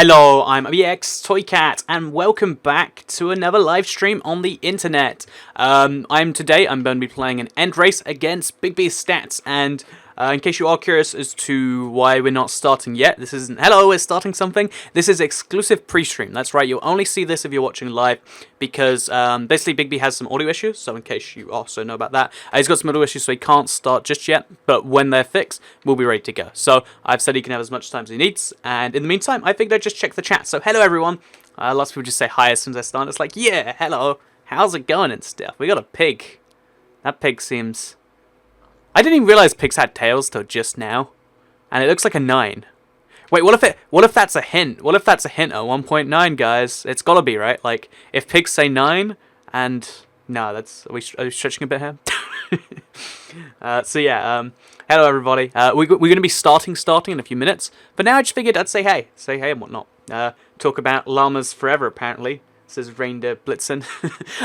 Hello, I'm BX Toycat, and welcome back to another live stream on the internet. Today I'm going to be playing an end race against BigB stats, and in case you are curious as to why we're not starting yet, this isn't hello, we're starting something. This is exclusive pre-stream. That's right, you'll only see this if you're watching live, because basically BigB has some audio issues, so in case you also know about that, he's got some audio issues, so he can't start just yet, but when they're fixed, we'll be ready to go. So I've said he can have as much time as he needs, and in the meantime, I think I'd just check the chat. So hello everyone. Lots of people just say hi as soon as I start. It's like, yeah, hello, how's it going and stuff. We got a pig. That pig seems... I didn't even realize pigs had tails till just now, and it looks like a 9. Wait, what if that's a hint? What if that's a hint at 1.9, guys? It's gotta be, right? Like, if pigs say 9, and... No, that's... Are we stretching a bit here? So yeah, hello everybody. We're going to be starting in a few minutes, but now I just figured I'd say hey and whatnot. Talk about llamas forever, apparently. Says Reindeer Blitzen.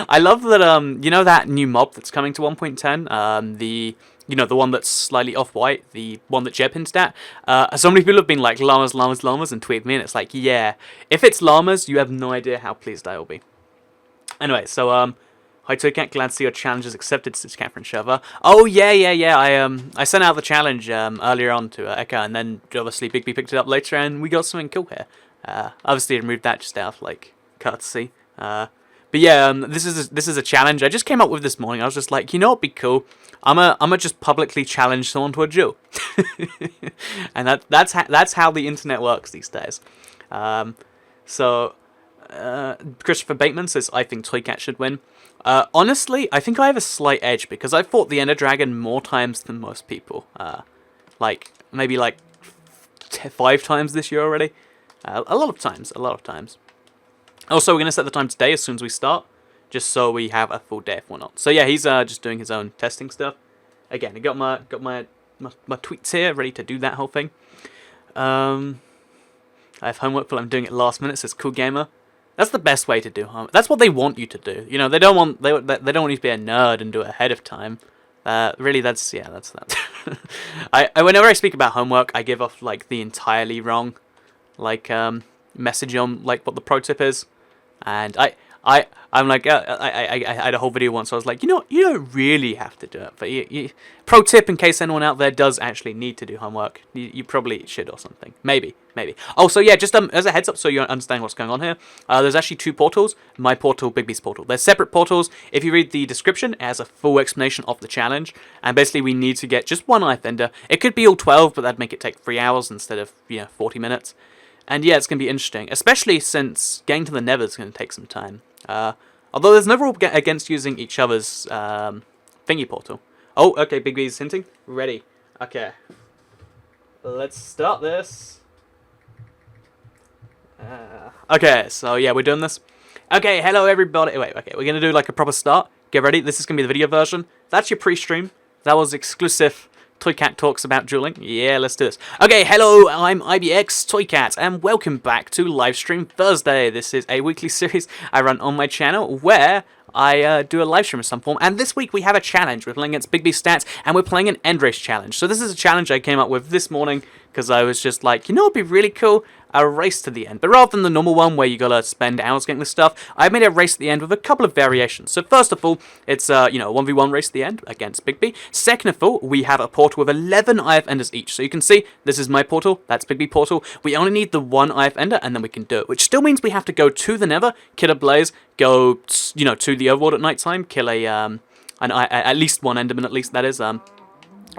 I love that, you know that new mob that's coming to 1.10? The one that's slightly off-white, the one that Jeb hinted at. So many people have been like, llamas, and tweeted me, and it's like, yeah, if it's llamas, you have no idea how pleased I will be. Anyway, so, hi Toycat, glad to see your challenge is accepted, says Catherine Shover. Oh, yeah, I sent out the challenge, earlier on to Eka, and then, obviously, BigB picked it up later, and we got something cool here. Obviously, I removed that just out of, like, courtesy. But yeah, this is a challenge I just came up with this morning. I was just like, you know what'd be cool? I'ma just publicly challenge someone to a duel. And that's how the internet works these days. Christopher Bateman says, I think Toycat should win. Honestly, I think I have a slight edge because I've fought the Ender Dragon more times than most people. Maybe 5 times this year already. A lot of times. Also, we're going to set the time today as soon as we start, just so we have a full day if we're not. So yeah, he's just doing his own testing stuff. Again, I got my tweets here ready to do that whole thing. I have homework, but I'm doing it last minute. Says Cool Gamer. That's the best way to do homework. That's what they want you to do. You know, they don't want you to be a nerd and do it ahead of time. Really, that's that. Whenever I speak about homework, I give off like the entirely wrong, message on like what the pro tip is. And I'm like, I had a whole video once, so I was like, you know, you don't really have to do it. But pro tip, in case anyone out there does actually need to do homework, you probably should or something. Maybe. Oh, so yeah, just as a heads up so you understand what's going on here. There's actually 2 portals, my portal, BigB's portal. They're separate portals. If you read the description, it has a full explanation of the challenge. And basically we need to get just one Earth Ender. It could be all 12, but that'd make it take 3 hours instead of, 40 minutes. And yeah, it's going to be interesting, especially since getting to the Nether is going to take some time. Although there's no rule against using each other's thingy portal. Oh, okay, BigB's hinting. Ready. Okay. Let's start this. Okay, so yeah, we're doing this. Okay, hello everybody. Wait, okay, we're going to do like a proper start. Get ready. This is going to be the video version. That's your pre-stream. That was exclusive. Toycat talks about dueling. Yeah, let's do this. Okay, hello, I'm IBX Toycat, and welcome back to Livestream Thursday. This is a weekly series I run on my channel where I do a live stream of some form, and this week we have a challenge. We're playing against BigB stats, and we're playing an end race challenge. So this is a challenge I came up with this morning because I was just like, you know what'd be really cool? A race to the end. But rather than the normal one where you gotta spend hours getting this stuff, I made a race to the end with a couple of variations. So first of all, it's a 1v1 race to the end against BigB. Second of all, we have a portal with 11 IF Enders each. So you can see, this is my portal, that's BigB portal. We only need the 1 IF Ender and then we can do it. Which still means we have to go to the Nether, kill a Blaze, go, to the Overworld at night time, kill at least 1 Enderman at least, that is. And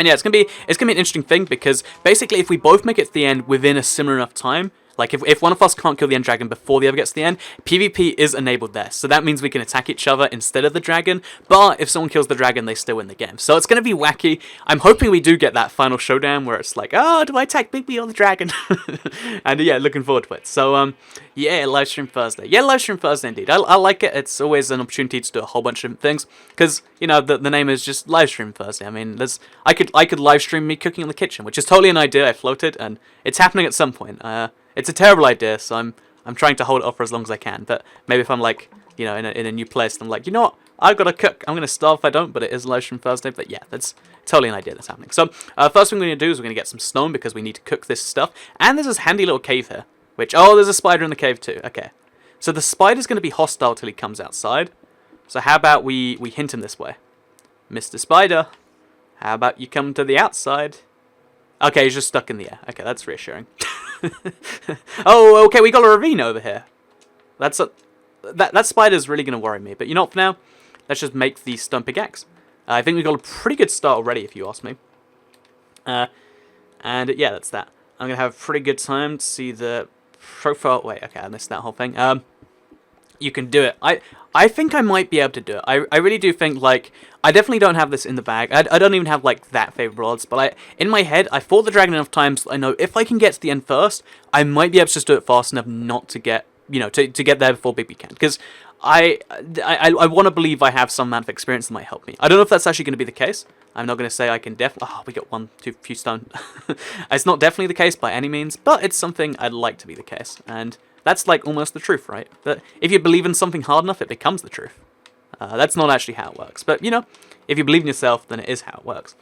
yeah, it's gonna be an interesting thing because basically if we both make it to the end within a similar enough time, like if one of us can't kill the end dragon before the other gets to the end, PvP is enabled there. So that means we can attack each other instead of the dragon, but if someone kills the dragon, they still win the game. So it's going to be wacky. I'm hoping we do get that final showdown where it's like, oh, do I attack BigB or the dragon? And yeah, looking forward to it. So yeah, Livestream Thursday. Yeah, Livestream Thursday indeed. I like it. It's always an opportunity to do a whole bunch of different things because, the name is just Livestream Thursday. I mean, I could livestream me cooking in the kitchen, which is totally an idea I floated, and it's happening at some point. It's a terrible idea, so I'm trying to hold it off for as long as I can. But maybe if I'm like, in a new place, and I'm like, you know what? I've got to cook. I'm going to starve if I don't, but it is Livestream Thursday. But yeah, that's totally an idea that's happening. So first thing we're going to do is we're going to get some stone because we need to cook this stuff. And there's this handy little cave here. Which, oh, there's a spider in the cave too. Okay. So the spider's going to be hostile till he comes outside. So how about we hint him this way? Mr. Spider, how about you come to the outside? Okay, he's just stuck in the air. Okay, that's reassuring. Oh, okay, we got a ravine over here. That spider's really going to worry me. But you know what, for now, let's just make the stone pickaxe. I think we got a pretty good start already, if you ask me. And yeah, that's that. I'm going to have a pretty good time to see the profile. Wait, okay, I missed that whole thing. You can do it. I think I might be able to do it. I really do think, like, I definitely don't have this in the bag. I don't even have, like, that favorable odds. But in my head, I fought the dragon enough times that I know if I can get to the end first, I might be able to just do it fast enough not to get, you know, to get there before BigB can. Because I want to believe I have some amount of experience that might help me. I don't know if that's actually going to be the case. I'm not going to say I can definitely... Oh, we got few stone. It's not definitely the case by any means, but it's something I'd like to be the case. And that's like almost the truth, right? That if you believe in something hard enough, it becomes the truth. That's not actually how it works. But, you know, if you believe in yourself, then it is how it works.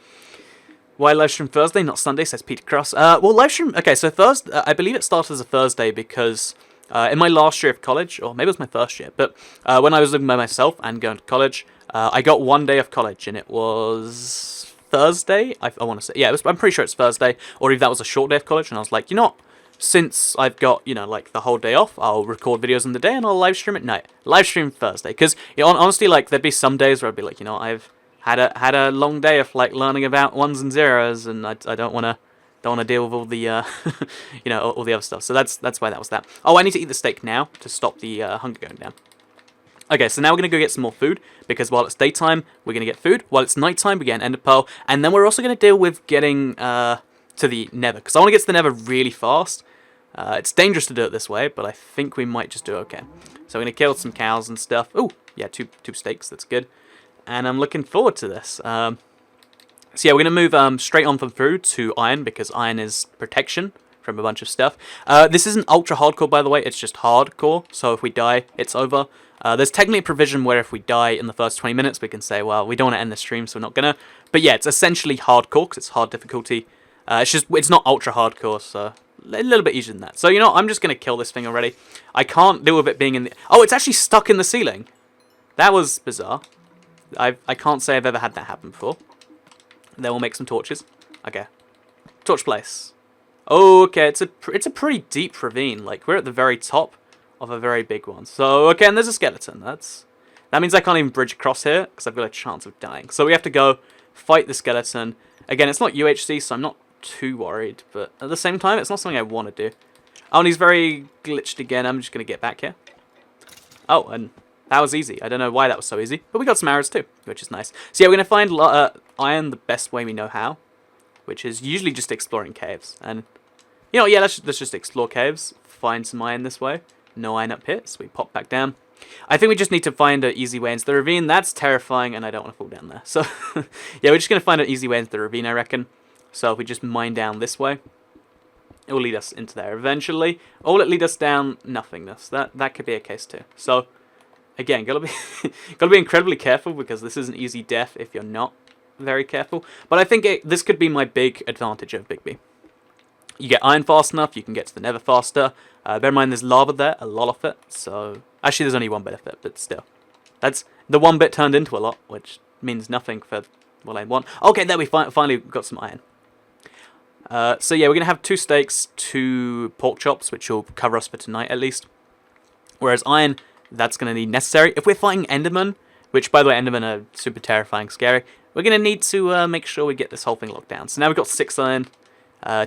Why livestream Thursday, not Sunday, says Peter Cross. Well, livestream... Okay, so Thursday... I believe it started as a Thursday because... in my last year of college, or maybe it was my first year, but when I was living by myself and going to college, I got one day of college, and it was Thursday, I want to say. Yeah, I'm pretty sure it's Thursday, or if that was a short day of college, and I was like, you know what, since I've got, you know, like, the whole day off, I'll record videos in the day, and I'll live stream at night. Live stream Thursday, because, you know, honestly, like, there'd be some days where I'd be like, you know, I've had a long day of, like, learning about ones and zeros, and I don't want to deal with all the, you know, all the other stuff. So that's why that was that. Oh, I need to eat the steak now to stop the hunger going down. Okay, so now we're going to go get some more food, because while it's daytime, we're going to get food. While it's nighttime, we get an ender pearl. And then we're also going to deal with getting to the Nether, because I want to get to the Nether really fast. It's dangerous to do it this way, but I think we might just do okay. So we're going to kill some cows and stuff. Oh, yeah, two steaks, that's good. And I'm looking forward to this. So yeah, we're going to move straight on from food to iron, because iron is protection from a bunch of stuff. This isn't ultra hardcore, by the way, it's just hardcore, so if we die, it's over. There's technically a provision where if we die in the first 20 minutes, we can say, well, we don't want to end the stream, so we're not going to. But yeah, it's essentially hardcore, because it's hard difficulty. It's not ultra hardcore, so a little bit easier than that. So, you know, I'm just going to kill this thing already. I can't deal with it being in the... Oh, it's actually stuck in the ceiling. That was bizarre. I can't say I've ever had that happen before. Then we'll make some torches. Okay. Torch place. Okay, it's a pretty deep ravine. Like, we're at the very top of a very big one. So, okay, and there's a skeleton. That means I can't even bridge across here, because I've got a chance of dying. So we have to go fight the skeleton. Again, it's not UHC, so I'm not too worried. But at the same time, it's not something I want to do. Oh, and he's very glitched again. I'm just going to get back here. Oh, and... that was easy. I don't know why that was so easy, but we got some arrows too, which is nice. So yeah, we're going to find iron the best way we know how, which is usually just exploring caves. And, you know, yeah, let's just explore caves, find some iron this way. No iron up here, so we pop back down. I think we just need to find an easy way into the ravine. That's terrifying, and I don't want to fall down there. So, yeah, we're just going to find an easy way into the ravine, I reckon. So if we just mine down this way, it will lead us into there eventually. Or will it lead us down nothingness? That could be a case too. So... again, gotta be incredibly careful, because this is an easy death if you're not very careful. But I think this could be my big advantage of BigB. You get iron fast enough, you can get to the Nether faster. Bear in mind there's lava there, a lot of it. So actually there's only one bit of it, but still. That's the one bit turned into a lot, which means nothing for what I want. Okay, there we finally got some iron. So yeah, we're going to have 2 steaks, 2 pork chops, which will cover us for tonight at least. Whereas iron... that's going to be necessary. If we're fighting Endermen, which, by the way, Endermen are super terrifying, scary, we're going to need to make sure we get this whole thing locked down. So now we've got 6 iron.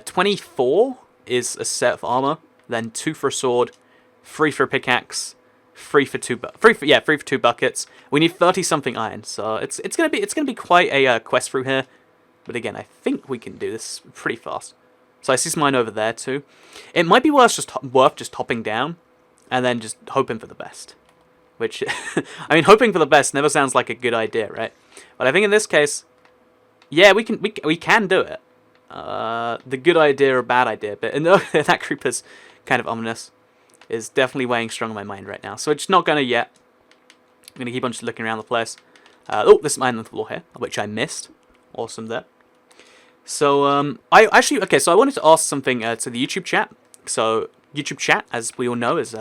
24 is a set of armor, then 2 for a sword, 3 for a pickaxe, 3 for 2 buckets. We need 30-something iron, so it's going to be quite a quest through here. But again, I think we can do this pretty fast. So I see some iron over there too. It might be worth just hopping down and then just hoping for the best. Which, I mean, hoping for the best never sounds like a good idea, right? But I think in this case, yeah, we can do it. The good idea or bad idea, but that creeper's kind of ominous, is definitely weighing strong on my mind right now. So it's not going to yet. I'm going to keep on just looking around the place. Oh, there's mine on the floor here, which I missed. Awesome there. So, so I wanted to ask something to the YouTube chat. So, YouTube chat, as we all know, is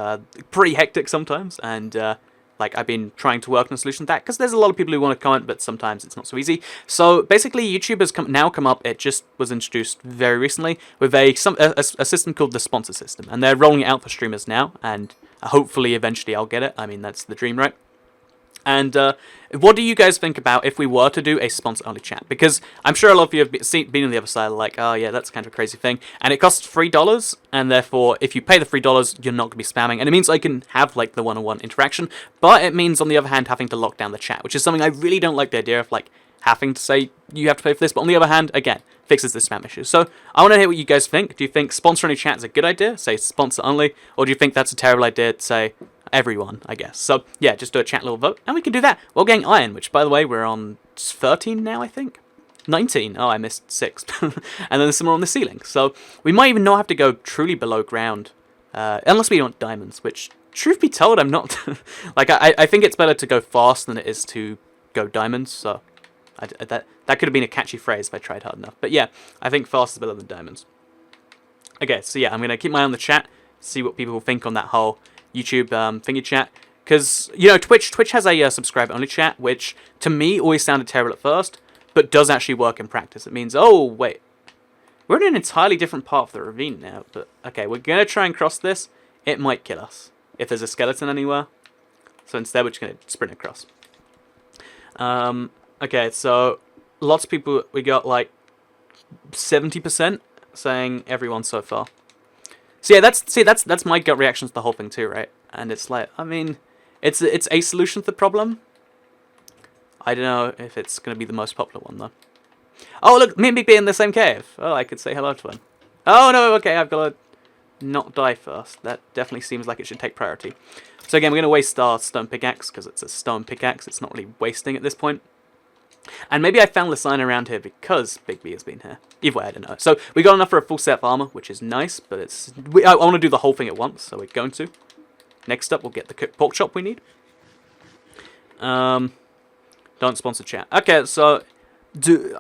pretty hectic sometimes, and like I've been trying to work on a solution to that, because there's a lot of people who want to comment, but sometimes it's not so easy. So basically, YouTube has now come up. It just was introduced very recently with a system called the sponsor system, and they're rolling it out for streamers now, and hopefully eventually I'll get it. I mean, that's the dream, right? And what do you guys think about if we were to do a sponsor-only chat? Because I'm sure a lot of you have been on the other side, like, oh yeah, that's kind of a crazy thing. And it costs $3, and therefore, if you pay the $3, you're not going to be spamming. And it means I can have, like, the one-on-one interaction, but it means, on the other hand, having to lock down the chat, which is something I really don't like the idea of, like, having to say you have to pay for this. But on the other hand, again, fixes the spam issue. So I want to hear what you guys think. Do you think sponsor-only chat is a good idea, say sponsor-only, or do you think that's a terrible idea to say everyone, I guess? So yeah, just do a chat little vote, and we can do that while getting iron, which, by the way, we're on 13 now, I think. 19. Oh, I missed 6. And then there's some more on the ceiling. So we might even not have to go truly below ground, unless we want diamonds, which, truth be told, I'm not... like, I think it's better to go fast than it is to go diamonds, so... that could have been a catchy phrase if I tried hard enough. But yeah, I think fast is better than diamonds. Okay, so yeah, I'm going to keep my eye on the chat, see what people think on that whole YouTube thingy chat. Because, you know, Twitch has a subscribe-only chat, which, to me, always sounded terrible at first, but does actually work in practice. It means, oh, wait, we're in an entirely different part of the ravine now. But, okay, we're going to try and cross this. It might kill us if there's a skeleton anywhere. So instead, we're just going to sprint across. Okay, so lots of people, we got like 70% saying everyone so far. So yeah, that's my gut reaction to the whole thing too, right? And it's like, I mean, it's a solution to the problem. I don't know if it's going to be the most popular one though. Oh look, me and BigB in the same cave. Oh, I could say hello to him. Oh no, okay, I've got to not die first. That definitely seems like it should take priority. So again, we're going to waste our stone pickaxe because it's a stone pickaxe. It's not really wasting at this point. And maybe I found the sign around here because BigB has been here. Either way, I don't know. So we got enough for a full set of armor, which is nice, but it's... I want to do the whole thing at once, so we're going to. Next up, we'll get the cooked pork chop we need. Don't sponsor chat. Okay, so...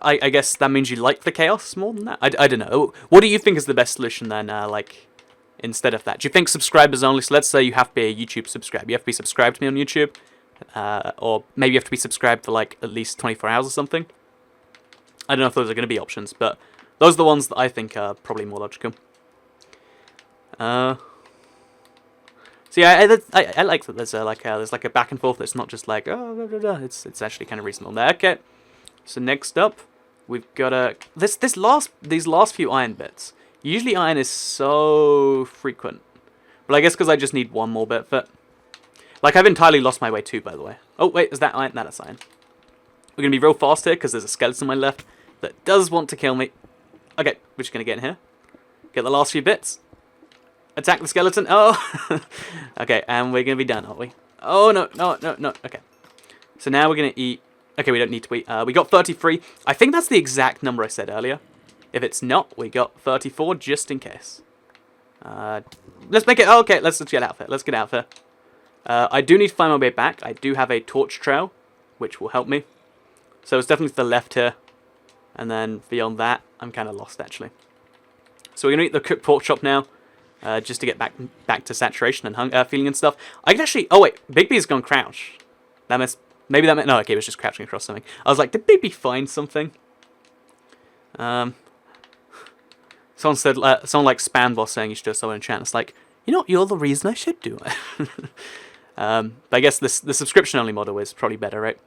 I guess that means you like the chaos more than that? I don't know. What do you think is the best solution then, like, instead of that? Do you think subscribers only? So let's say you have to be a YouTube subscriber. You have to be subscribed to me on YouTube. Or maybe you have to be subscribed for like at least 24 hours or something. I don't know if those are going to be options, but those are the ones that I think are probably more logical. So yeah, I like that there's like a back and forth. It's not just like oh, blah, blah, blah. It's actually kind of reasonable there. Okay, so next up we've got these last few iron bits. Usually iron is so frequent, but I guess because I just need one more bit for it. Like, I've entirely lost my way too, by the way. Oh, wait, is that iron? That's iron. We're going to be real fast here, because there's a skeleton on my left that does want to kill me. Okay, we're just going to get in here. Get the last few bits. Attack the skeleton. Oh! Okay, and we're going to be done, aren't we? Oh, no. Okay. So now we're going to eat... Okay, we don't need to eat. We got 33. I think that's the exact number I said earlier. If it's not, we got 34, just in case. Let's make it... Oh, okay, let's get out of here. Let's get out of here. I do need to find my way back. I do have a torch trail, which will help me. So it's definitely to the left here. And then beyond that, I'm kind of lost, actually. So we're going to eat the cooked pork chop now, just to get back to saturation and feeling and stuff. I can actually... Oh, wait. BigB's gone crouch. That must... Maybe that meant... No, okay, it was just crouching across something. I was like, did BigB find something? Someone said... someone like spammed while saying you should do someone in chat. It's like, you know what? You're the reason I should do it. But I guess the subscription-only model is probably better, right?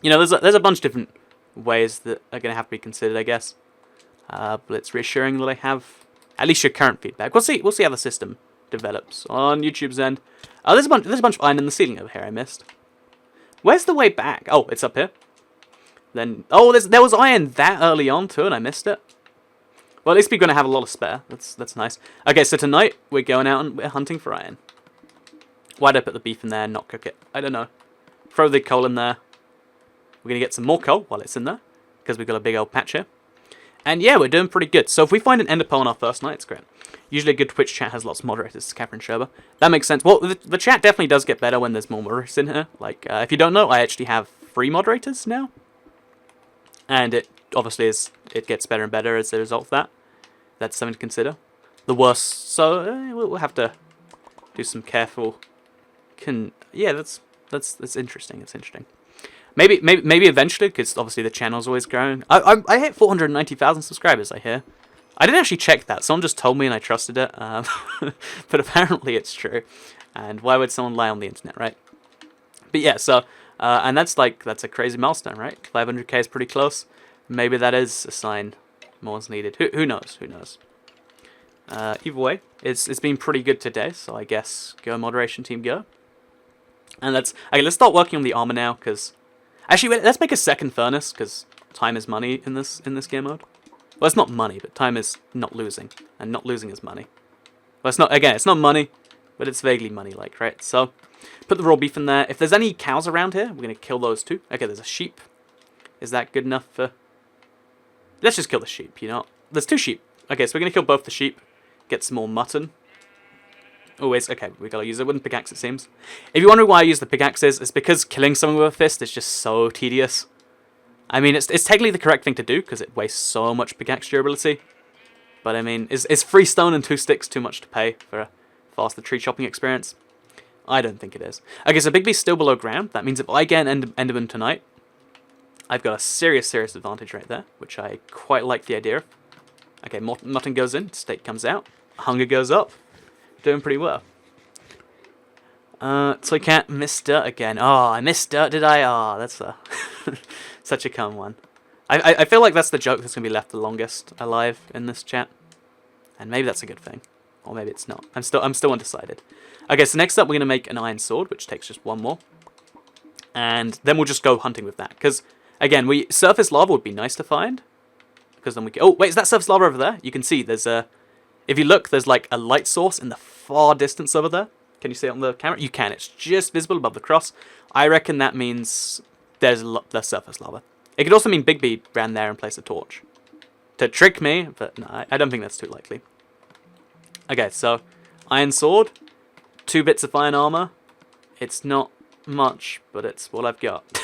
You know, there's a bunch of different ways that are going to have to be considered, I guess. But it's reassuring that I have at least your current feedback. We'll see how the system develops on YouTube's end. There's a bunch of iron in the ceiling over here I missed. Where's the way back? Oh, it's up here. Then there was iron that early on too, and I missed it. Well, at least we're going to have a lot of spare. That's nice. Okay, so tonight we're going out and we're hunting for iron. Why'd I put the beef in there and not cook it? I don't know. Throw the coal in there. We're going to get some more coal while it's in there, because we've got a big old patch here. And yeah, we're doing pretty good. So if we find an ender pearl on our first night, it's great. Usually a good Twitch chat has lots of moderators, Catherine Sherber. That makes sense. Well, the chat definitely does get better when there's more moderators in here. Like, if you don't know, I actually have 3 moderators now. And it obviously it gets better and better as a result of that. That's something to consider. the worst. So we'll have to do some careful. Yeah, that's interesting. It's interesting. Maybe eventually, because obviously the channel's always growing. I hit 490,000 subscribers. I hear. I didn't actually check that. Someone just told me and I trusted it. But apparently it's true. And why would someone lie on the internet, right? But yeah, so and that's a crazy milestone, right? 500k is pretty close. Maybe that is a sign more's needed. Who knows? Who knows? Either way, it's been pretty good today. So I guess go moderation team go. And let's start working on the armor now, because actually let's make a second furnace, because time is money in this game mode. Well, it's not money, but time is not losing, and not losing is money. Well, it's not money, but it's vaguely money-like, right? So put the raw beef in there. If there's any cows around here, we're gonna kill those too. Okay, there's a sheep. Is that good enough for? Let's just kill the sheep. You know, there's 2 sheep. Okay, so we're gonna kill both the sheep. Get some more mutton. Always, okay, we gotta use a wooden pickaxe, it seems. If you wonder why I use the pickaxes, it's because killing someone with a fist is just so tedious. I mean, it's technically the correct thing to do, because it wastes so much pickaxe durability. But I mean, is 3 stone and 2 sticks too much to pay for a faster tree chopping experience? I don't think it is. Okay, so BigB's still below ground. That means if I get an Enderman tonight, I've got a serious advantage right there, which I quite like the idea of. Okay, mutton goes in, steak comes out, hunger goes up. Doing pretty well. So I can't miss dirt again. Oh, I missed dirt, did I? Oh, that's such a calm one. I feel like that's the joke that's going to be left the longest alive in this chat. And maybe that's a good thing. Or maybe it's not. I'm still undecided. Okay, so next up we're going to make an iron sword, which takes just 1 more. And then we'll just go hunting with that. Because, again, surface lava would be nice to find. Because then we can... Oh, wait, is that surface lava over there? You can see there's a... If you look, there's like a light source in the far distance over there. Can you see it on the camera? You can. It's just visible above the cross. I reckon that means there's surface lava. It could also mean BigB ran there and placed a torch. To trick me, but no, I don't think that's too likely. Okay, so iron sword, 2 bits of iron armor. It's not much, but it's what I've got.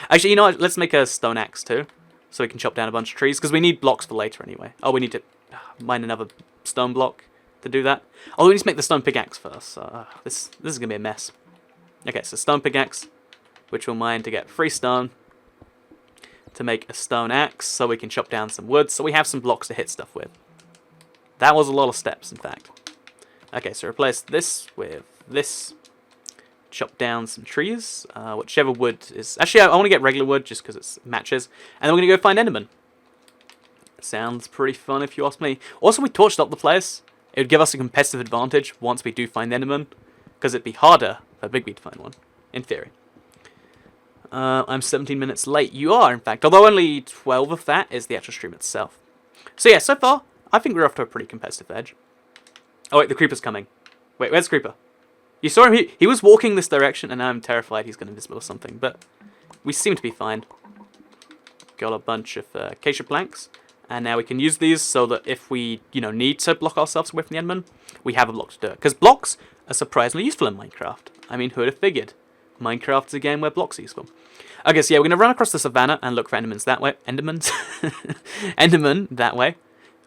Actually, you know what? Let's make a stone axe too, so we can chop down a bunch of trees, because we need blocks for later anyway. Oh, we need to mine another stone block to do that. Oh, we need to make the stone pickaxe first. So, this is gonna be a mess. Okay, so stone pickaxe, which we'll mine to get 3 stone to make a stone axe, so we can chop down some wood, so we have some blocks to hit stuff with. That was a lot of steps, in fact. Okay, so replace this with this. Chop down some trees, whichever wood is... Actually, I want to get regular wood just because it matches. And then we're going to go find Enderman. Sounds pretty fun if you ask me. Also, we torched up the place. It would give us a competitive advantage once we do find Enderman, because it'd be harder for BigB to find one, in theory. I'm 17 minutes late. You are, in fact. Although only 12 of that is the actual stream itself. So yeah, so far, I think we're off to a pretty competitive edge. Oh wait, the creeper's coming. Wait, where's the creeper? You saw him, he was walking this direction, and now I'm terrified he's going to invisible or something, but we seem to be fine. Got a bunch of acacia planks, and now we can use these so that if we, need to block ourselves away from the Enderman, we have a block to do it. Because blocks are surprisingly useful in Minecraft. I mean, who'd have figured? Minecraft's a game where blocks are useful. Okay, so yeah, we're going to run across the savannah and look for Endermans that way. Enderman that way.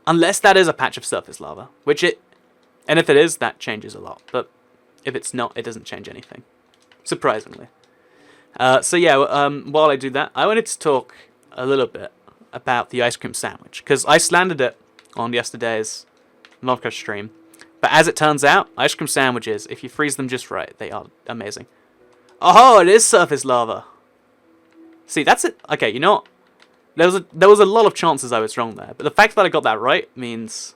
Unless that is a patch of surface lava, and if it is, that changes a lot, but if it's not, it doesn't change anything, surprisingly. So yeah, while I do that, I wanted to talk a little bit about the ice cream sandwich, because I slandered it on yesterday's Minecraft stream, but as it turns out, ice cream sandwiches, if you freeze them just right, they are amazing. Oh, it is surface lava! See, that's it. Okay, you know what? There was a lot of chances I was wrong there, but the fact that I got that right means...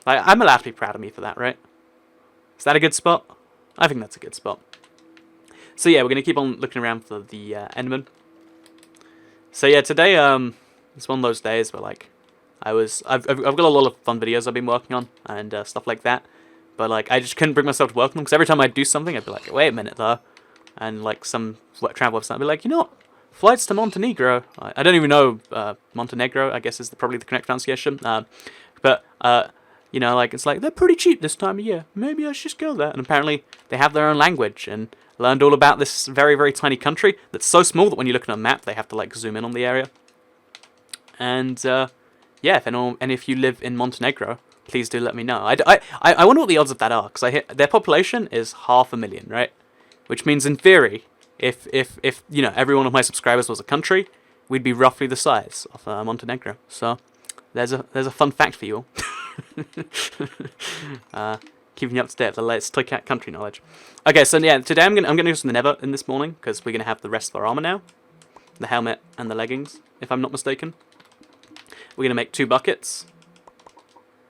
I'm allowed to be proud of me for that, right? Is that a good spot? I think that's a good spot. So yeah, we're going to keep on looking around for the Enderman. So yeah, today it's one of those days where I've got a lot of fun videos I've been working on and stuff like that. But I just couldn't bring myself to work on them, because every time I'd do something I'd be like, wait a minute though. And some travel website I'd be like, you know what? Flights to Montenegro. I don't even know Montenegro, I guess is probably the correct pronunciation. But it's like, they're pretty cheap this time of year. Maybe I should just go there. And apparently they have their own language, and learned all about this very, very tiny country that's so small that when you look at a map, they have to zoom in on the area. And yeah, if you live in Montenegro, please do let me know. I wonder what the odds of that are, because their population is 500,000, right? Which means in theory, if you know, every one of my subscribers was a country, we'd be roughly the size of Montenegro. So there's a fun fact for you all. Keeping you up to date with the latest Toy Cat country knowledge. Okay, so yeah, today I'm gonna use the Nether in this morning, because we're gonna have the rest of our armor now, the helmet and the leggings, if I'm not mistaken. We're gonna make 2 buckets.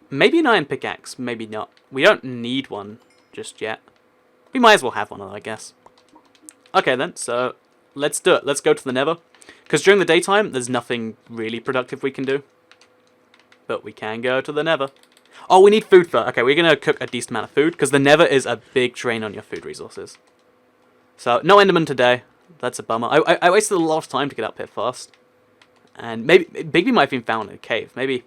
Maybe an iron pickaxe, maybe not. We don't need one just yet. We might as well have one, I guess. Okay then, so let's do it. Let's go to the Nether. Because during the daytime, there's nothing really productive we can do. But we can go to the Nether. Oh, we need food first. Okay, we're going to cook a decent amount of food, because the Nether is a big drain on your food resources. So, no Enderman today. That's a bummer. I wasted a lot of time to get up here fast. And maybe BigB might have been found in a cave. Maybe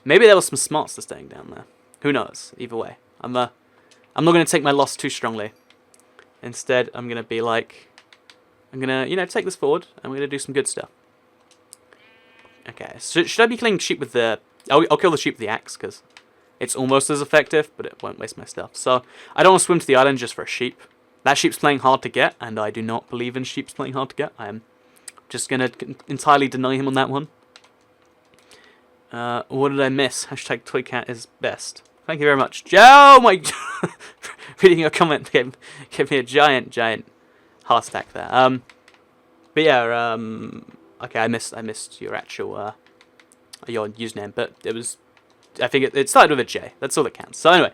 there was some smarts to staying down there. Who knows? Either way. I'm not going to take my loss too strongly. Instead, I'm going to be like... I'm going to, you know, take this forward, and we're going to do some good stuff. Okay, so should I be killing sheep with the... I'll kill the sheep with the axe, because it's almost as effective, but it won't waste my stuff. So, I don't want to swim to the island just for a sheep. That sheep's playing hard to get, and I do not believe in sheep's playing hard to get. I am just going to entirely deny him on that one. What did I miss? Hashtag ToyCat is best. Thank you very much. Oh my... Reading your comment gave me a giant heart attack there. But yeah, okay, I missed your actual, your username, but it was... I think it started with a J. That's all that counts. So anyway,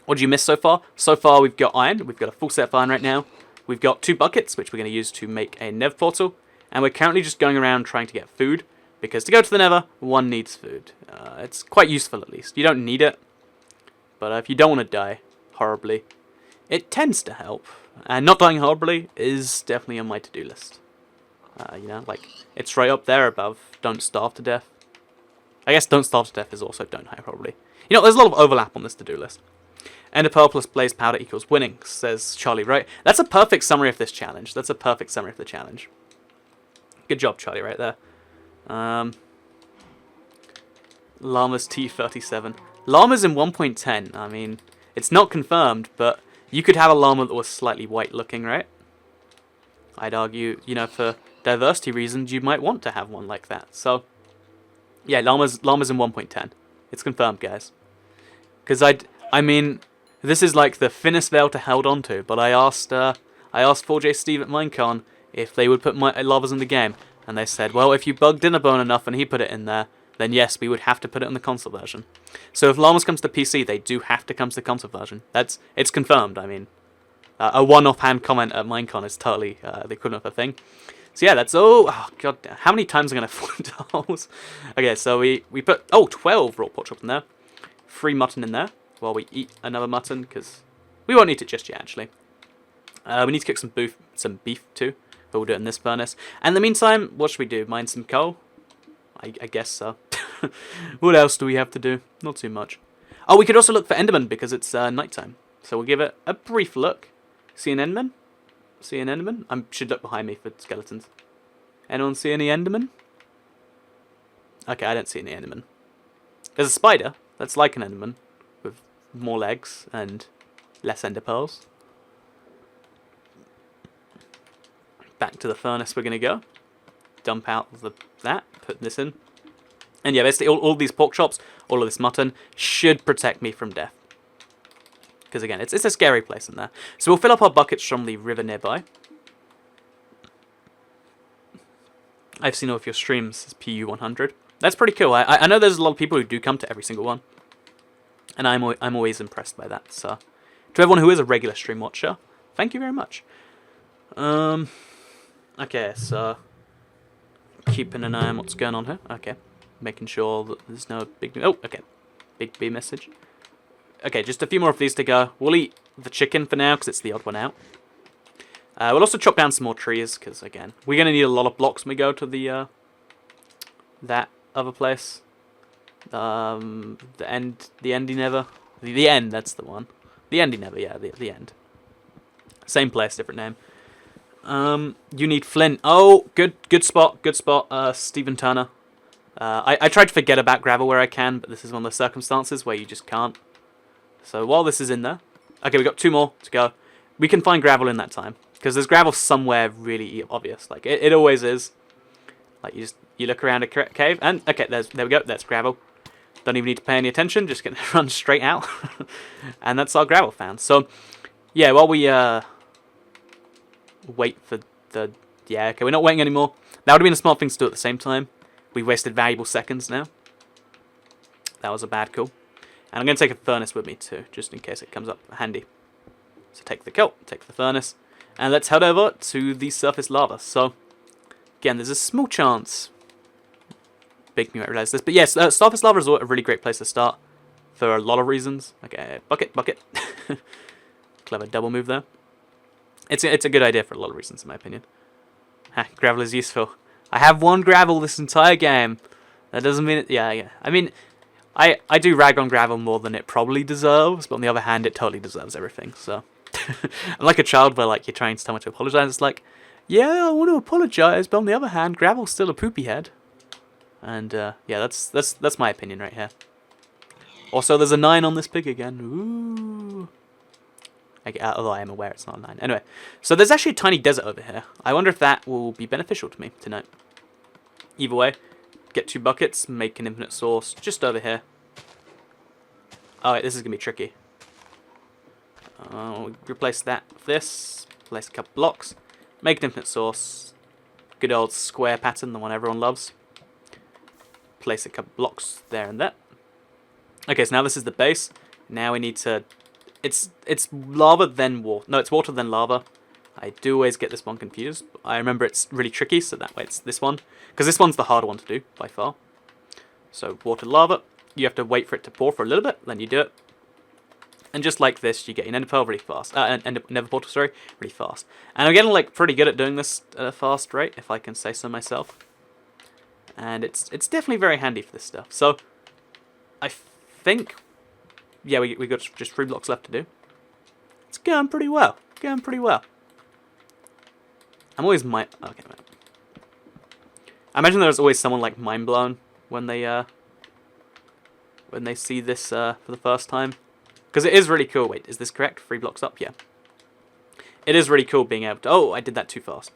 what did you miss so far? So far we've got iron. We've got a full set of iron right now. We've got 2 buckets, which we're going to use to make a Nether portal. And we're currently just going around trying to get food. Because to go to the Nether, one needs food. It's quite useful at least. You don't need it. But if you don't want to die horribly, it tends to help. And not dying horribly is definitely on my to-do list. You know, like, it's right up there above don't starve to death. I guess don't starve to death is also don't die horribly. You know, there's a lot of overlap on this to-do list. Ender pearl plus blaze powder equals winning, says Charlie, right? That's a perfect summary of this challenge. That's a perfect summary of the challenge. Good job, Charlie, right there. Llama's T37. Llama's in 1.10. I mean, it's not confirmed, but you could have a llama that was slightly white looking, right? I'd argue, you know, for diversity reasons, you might want to have one like that. So, yeah, llama's in 1.10. It's confirmed, guys. Because I mean, this is like the thinnest veil to hold on to. But I asked 4J Steve at Minecon if they would put my llamas in the game, and they said, well, if you bugged Dinnerbone enough and he put it in there, then yes, we would have to put it in the console version. So if llamas comes to PC, they do have to come to the console version. It's confirmed. I mean, a one-offhand comment at Minecon is totally the equivalent of a thing. So yeah, that's oh god, how many times am I gonna fall into holes? Okay, so we put 12 raw pork chop in there, 3 mutton in there while we eat another mutton because we won't eat it just yet. Actually, we need to cook some beef too, but we'll do it in this furnace. And in the meantime, what should we do? Mine some coal? I guess so. What else do we have to do? Not too much. Oh, we could also look for Enderman because it's nighttime. So we'll give it a brief look. See an Enderman? See an Enderman? I should look behind me for skeletons. Anyone see any Enderman? Okay, I don't see any Enderman. There's a spider that's like an Enderman with more legs and less ender pearls. Back to the furnace we're going to go. Dump out that, put this in. And yeah, basically all these pork chops, all of this mutton, should protect me from death. Because again, it's a scary place in there. So we'll fill up our buckets from the river nearby. I've seen all of your streams as PU100. That's pretty cool. I know there's a lot of people who do come to every single one. And I'm always impressed by that. So to everyone who is a regular stream watcher, thank you very much. Okay, so keeping an eye on what's going on here. Okay, making sure that there's no big... Oh, okay. BigB message. Okay, just a few more of these to go. We'll eat the chicken for now, because it's the odd one out. We'll also chop down some more trees, because, again, we're going to need a lot of blocks when we go to the, that other place. The Endy Nether. The End, that's the one. The Endy Nether, yeah, the End. Same place, different name. You need flint. Oh, good spot, Stephen Turner. I try to forget about gravel where I can, but this is one of the circumstances where you just can't. So while this is in there... Okay, we've got 2 more to go. We can find gravel in that time, because there's gravel somewhere really obvious. Like, it always is. Like, you look around a cave, and... Okay, there we go, that's gravel. Don't even need to pay any attention, just gonna run straight out. And that's our gravel found. So, yeah, while we wait for the... Yeah, okay, we're not waiting anymore. That would have been a smart thing to do at the same time. We wasted valuable seconds now. That was a bad call. And I'm going to take a furnace with me too, just in case it comes up handy. So take the coal, take the furnace, and let's head over to the surface lava. So, again, there's a small chance... BigB might realize this, but yes, surface lava is a really great place to start for a lot of reasons. Okay, bucket. Clever double move there. It's a good idea for a lot of reasons, in my opinion. Gravel is useful. I have 1 gravel this entire game. That doesn't mean it... Yeah. I mean, I do rag on gravel more than it probably deserves, but on the other hand, it totally deserves everything, so... I'm like a child where, like, you're trying to tell me to apologize. It's like, yeah, I want to apologize, but on the other hand, gravel's still a poopy head. And, yeah, that's my opinion right here. Also, there's a 9 on this pig again. Ooh. Although I am aware it's not a 9. Anyway, so there's actually a tiny desert over here. I wonder if that will be beneficial to me tonight. Either way, get 2 buckets, make an infinite source just over here. Alright, this is going to be tricky. Replace that with this. Place a couple blocks. Make an infinite source. Good old square pattern, the one everyone loves. Place a couple blocks there and there. Okay, so now this is the base. Now we need to... It's lava then water. No, it's water then lava. I do always get this one confused. I remember it's really tricky, so that way it's this one. Because this one's the harder one to do, by far. So, water lava. You have to wait for it to pour for a little bit, then you do it. And just like this, you get your nether pearl really fast. Nether portal, sorry, really fast. And I'm getting, like, pretty good at doing this at a fast rate, if I can say so myself. And it's definitely very handy for this stuff. So, I think... Yeah, we got just 3 blocks left to do. It's going pretty well. I'm always okay, man. I imagine there's always someone like mind blown when they see this for the first time, because it is really cool. Wait, is this correct? 3 blocks up, yeah. It is really cool being able to. Oh, I did that too fast.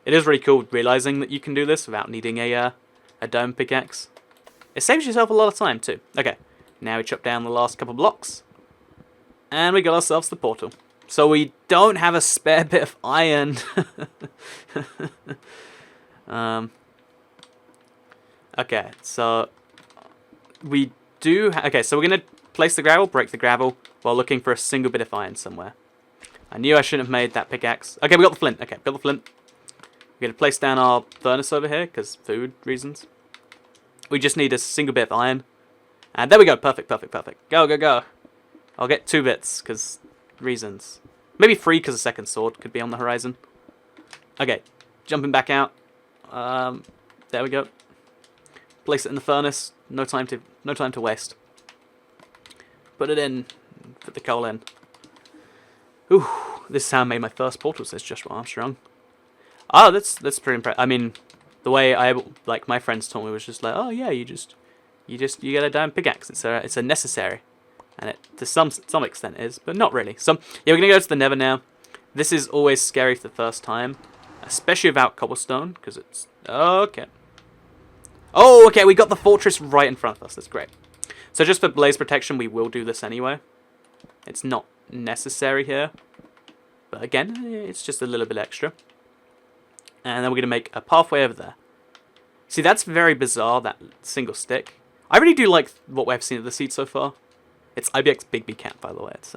It is really cool realizing that you can do this without needing a dome pickaxe. It saves yourself a lot of time too. Okay. Now we chop down the last couple blocks. And we got ourselves the portal. So we don't have a spare bit of iron. Okay, so we do... Okay, so we're going to place the gravel, break the gravel, while looking for a single bit of iron somewhere. I knew I shouldn't have made that pickaxe. Okay, we got the flint. Okay, build the flint. We're going to place down our furnace over here, because food reasons. We just need a single bit of iron. And there we go. Perfect. Go. I'll get 2 bits, because reasons. Maybe 3, because a second sword could be on the horizon. Okay. Jumping back out. There we go. Place it in the furnace. No time to waste. Put it in. Put the coal in. Ooh. This is how I made my first portal, says Joshua Armstrong. Oh, that's pretty impressive. I mean, the way my friends told me was just like, oh yeah, you get a diamond pickaxe. It's a necessary, and it to some extent is, but not really. So yeah, we're gonna go to the Nether now. This is always scary for the first time, especially without cobblestone, because it's okay. Oh, okay, we got the fortress right in front of us. That's great. So just for blaze protection, we will do this anyway. It's not necessary here, but again, it's just a little bit extra. And then we're gonna make a pathway over there. See, that's very bizarre, that single stick. I really do like what we've seen of the seed so far. It's IBX BigB Cat, by the way. It's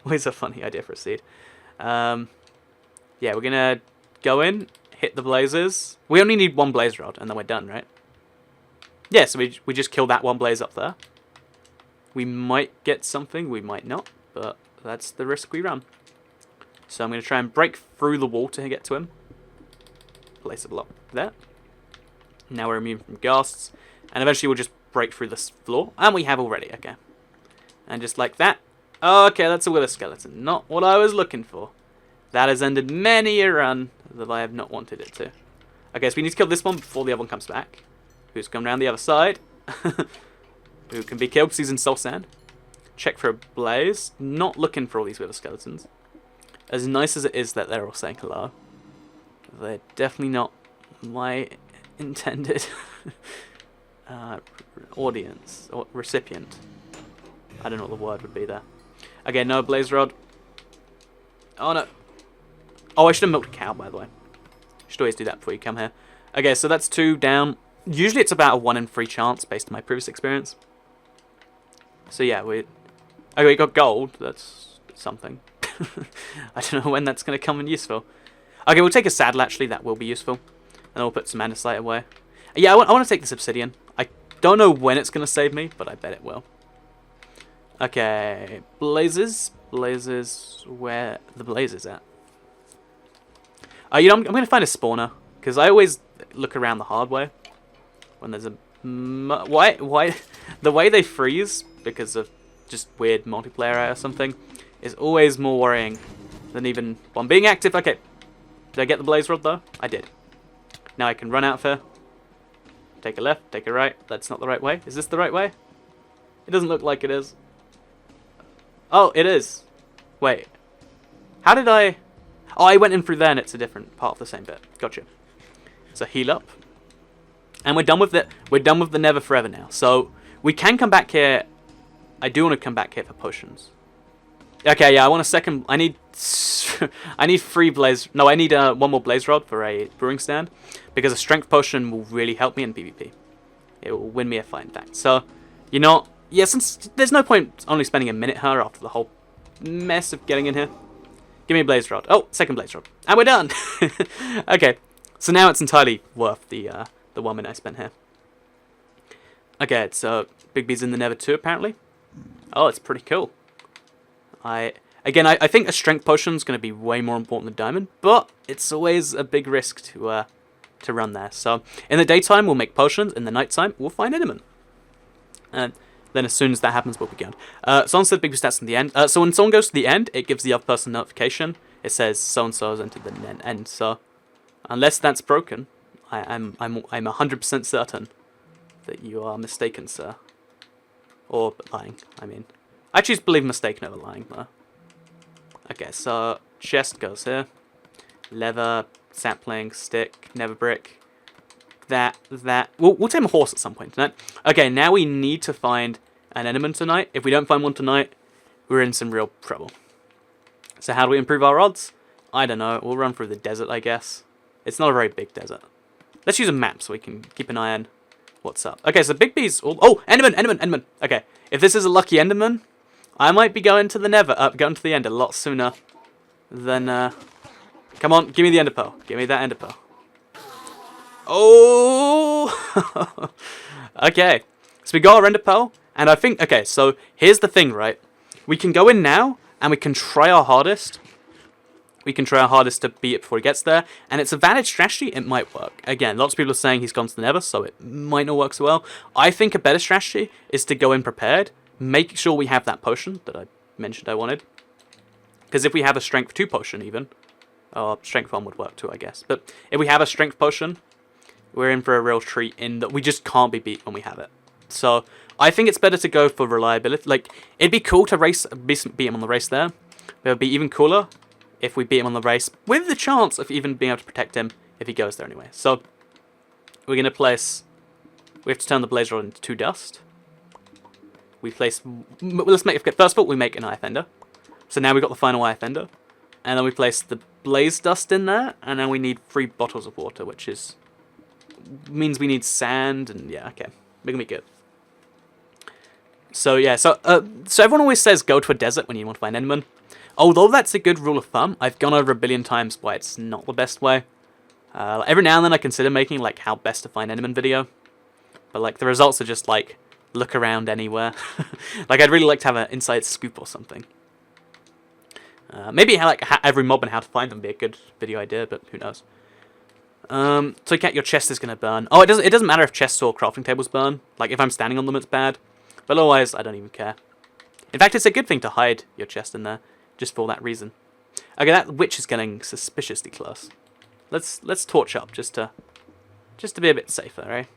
always a funny idea for a seed. Yeah, we're going to go in, hit the blazes. We only need 1 blaze rod, and then we're done, right? Yeah, so we just kill that 1 blaze up there. We might get something, we might not, but that's the risk we run. So I'm going to try and break through the wall to get to him. Place a block there. Now we're immune from ghasts. And eventually we'll just break through this floor. And we have already, okay. And just like that. Okay, that's a wither skeleton. Not what I was looking for. That has ended many a run that I have not wanted it to. Okay, so we need to kill this one before the other one comes back. who's come around the other side, who can be killed because he's in soul sand. Check for a blaze. Not looking for all these wither skeletons. As nice as it is that they're all saying hello, they're definitely not my intended audience or recipient. I don't know what the word would be there. Okay, no blaze rod. Oh no. Oh, I should have milked a cow, by the way. Should always do that before you come here. Okay, so that's 2 down. Usually it's about a 1 in 3 chance based on my previous experience. So yeah, we got gold. That's something. I don't know when that's going to come in useful. Okay, we'll take a saddle actually. That will be useful. And we'll put some andesite away. Yeah, I want to take this obsidian. I don't know when it's going to save me, but I bet it will. Okay, blazes. Blazes. Where the blazes at? You know, I'm going to find a spawner. Because I always look around the hard way. When there's a... Why? The way they freeze, because of just weird multiplayer or something, is always more worrying than even one being active. Okay. Did I get the blaze rod, though? I did. Now I can run out for... Take a left, take a right. That's not the right way. Is this the right way? It doesn't look like it is. Oh, it is. Wait. How did I... Oh, I went in through there and it's a different part of the same bit. Gotcha. So heal up. And we're done with it. We're done with the Nether forever now. So we can come back here. I do want to come back here for potions. Okay, yeah, I want a second... I need... I need 3 blaze... No, I need 1 more blaze rod for a brewing stand. Because a strength potion will really help me in PvP. It will win me a fight, in fact. So, you know... Yeah, since there's no point only spending a minute here after the whole mess of getting in here. Give me a blaze rod. Oh, second blaze rod. And we're done! Okay, so now it's entirely worth the 1 minute I spent here. Okay, so BigB's in the Nether too, apparently. Oh, it's pretty cool. I think a strength potion is going to be way more important than diamond, but it's always a big risk to run there. So in the daytime, we'll make potions. In the nighttime, we'll find enderman. And then as soon as that happens, we'll be gone. Someone said BigB stats in the end. So when someone goes to the end, it gives the other person a notification. It says so-and-so has entered the end. So unless that's broken, I'm 100% certain that you are mistaken, sir. Or lying, I mean. I choose to believe mistaken over lying, though. Okay, so chest goes here. Leather, sapling, stick, nether brick. That. We'll tame a horse at some point tonight. Okay, now we need to find an enderman tonight. If we don't find one tonight, we're in some real trouble. So how do we improve our odds? I don't know. We'll run through the desert, I guess. It's not a very big desert. Let's use a map so we can keep an eye on what's up. Okay, so BigB's... Oh, enderman! Okay, if this is a lucky enderman, I might be going to the Nether, going to the end a lot sooner than... Come on, give me the ender pearl. Give me that ender pearl. Oh! Okay, so we got our ender pearl, and I think... Okay, so here's the thing, right? We can go in now, and we can try our hardest. We can try our hardest to beat it before he gets there, and it's a valid strategy. It might work. Again, lots of people are saying he's gone to the Nether, so it might not work so well. I think a better strategy is to go in prepared, make sure we have that potion that I mentioned I wanted. Because if we have a strength 2 potion even, or strength 1 would work too, I guess. But if we have a strength potion, we're in for a real treat in that we just can't be beat when we have it. So I think it's better to go for reliability. Like, it'd be cool to beat him on the race there. But it would be even cooler if we beat him on the race, with the chance of even being able to protect him if he goes there anyway. So we're going to place... We have to turn the blaze rod into 2 dust. We place... Let's make... First of all, we make an eye fender. So now we've got the final eye fender. And then we place the blaze dust in there. And then we need 3 bottles of water, which is... means we need sand. And yeah, okay. We're going to be good. So yeah, so everyone always says go to a desert when you want to find enderman. Although that's a good rule of thumb, I've gone over a billion times why it's not the best way. Every now and then I consider making like how best to find enderman video. But like the results are just like, look around anywhere. Like I'd really like to have an inside scoop or something. Maybe every mob and how to find them would be a good video idea, but who knows. So your chest is going to burn. Oh, it doesn't matter if chests or crafting tables burn. Like if I'm standing on them it's bad. But otherwise I don't even care. In fact, it's a good thing to hide your chest in there. Just for that reason. Okay, that witch is getting suspiciously close. Let's torch up just to be a bit safer, right?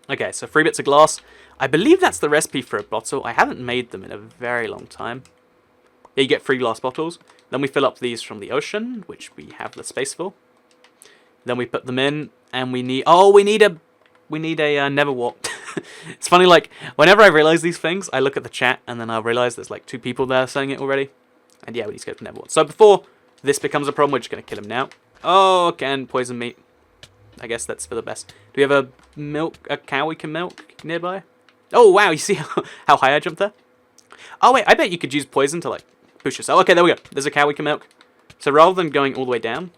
Okay, so 3 bits of glass. I believe that's the recipe for a bottle. I haven't made them in a very long time. Yeah, you get 3 glass bottles. Then we fill up these from the ocean, which we have the space for. Then we put them in, and we need... Oh, we need a Nether warp. It's funny, like, whenever I realize these things, I look at the chat, and then I realize there's, like, 2 people there saying it already. And yeah, we need to go for Nether warp. So before this becomes a problem, we're just going to kill him now. Oh, again, poison meat. I guess that's for the best. Do we have a cow we can milk nearby? Oh, wow, you see how high I jumped there? Oh, wait, I bet you could use poison to, like, push yourself. Okay, there we go. There's a cow we can milk. So rather than going all the way down,